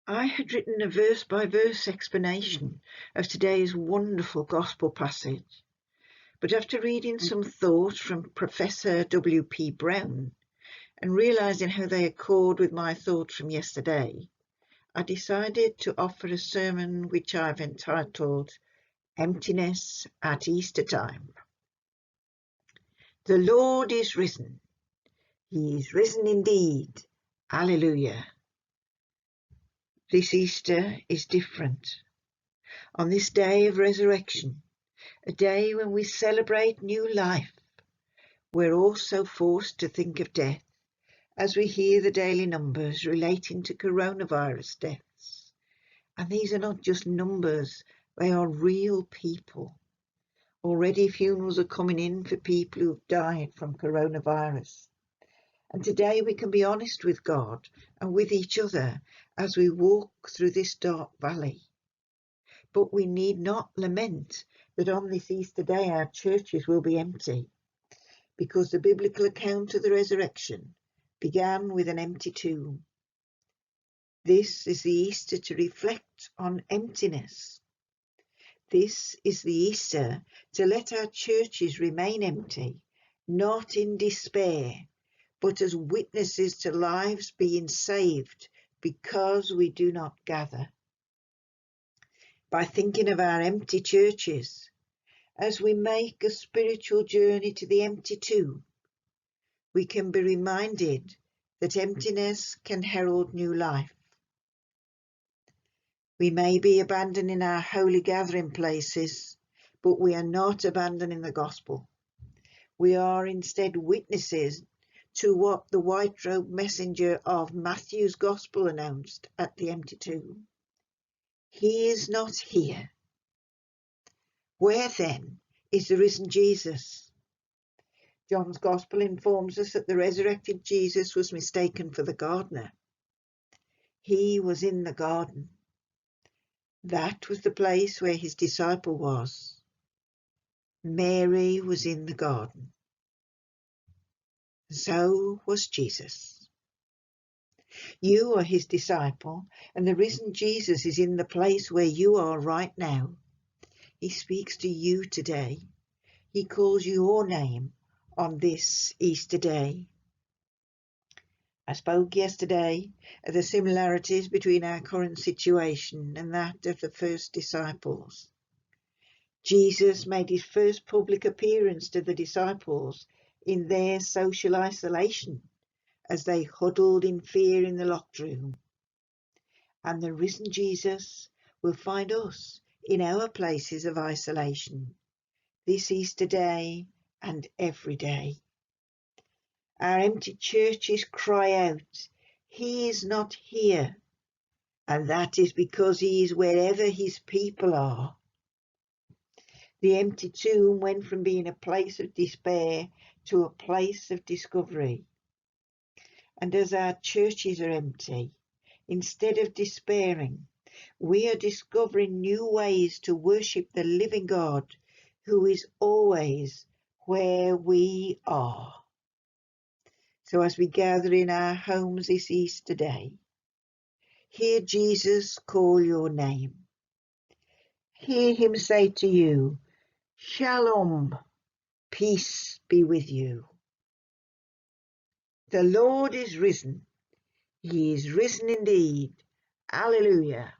I had written a verse-by-verse explanation of today's wonderful gospel passage, but after reading some thoughts from Professor W.P. Brown and realising how they accord with my thoughts from yesterday, I decided to offer a sermon which I've entitled Emptiness at Easter Time. The Lord is risen. He is risen indeed. Alleluia. This Easter is different. On this day of resurrection, a day when we celebrate new life, we're also forced to think of death as we hear the daily numbers relating to coronavirus deaths. And these are not just numbers, they are real people. Already funerals are coming in for people who've died from coronavirus. And today we can be honest with God and with each other as we walk through this dark valley. But we need not lament that on this Easter day our churches will be empty, because the biblical account of the resurrection began with an empty tomb. This is the Easter to reflect on emptiness. This is the Easter to let our churches remain empty, not in despair, but as witnesses to lives being saved because we do not gather. By thinking of our empty churches, as we make a spiritual journey to the empty tomb, we can be reminded that emptiness can herald new life. We may be abandoning our holy gathering places, but we are not abandoning the gospel. We are instead witnesses to what the white-robed messenger of Matthew's gospel announced at the empty tomb. He is not here. Where then is the risen Jesus? John's gospel informs us that the resurrected Jesus was mistaken for the gardener. He was in the garden. That was the place where his disciple was. Mary was in the garden. So was Jesus. You are his disciple, and the risen Jesus is in the place where you are right now. He speaks to you today. He calls your name on this Easter day. I spoke yesterday of the similarities between our current situation and that of the first disciples. Jesus made his first public appearance to the disciples in their social isolation as they huddled in fear in the locked room. And the risen Jesus will find us in our places of isolation this Easter day and every day. Our empty churches cry out, "He is not here," and that is because he is wherever his people are. The empty tomb went from being a place of despair to a place of discovery. And as our churches are empty, instead of despairing, we are discovering new ways to worship the living God who is always where we are. So as we gather in our homes this Easter day, hear Jesus call your name. Hear him say to you, "Shalom, peace be with you." The Lord is risen. He is risen indeed. Alleluia.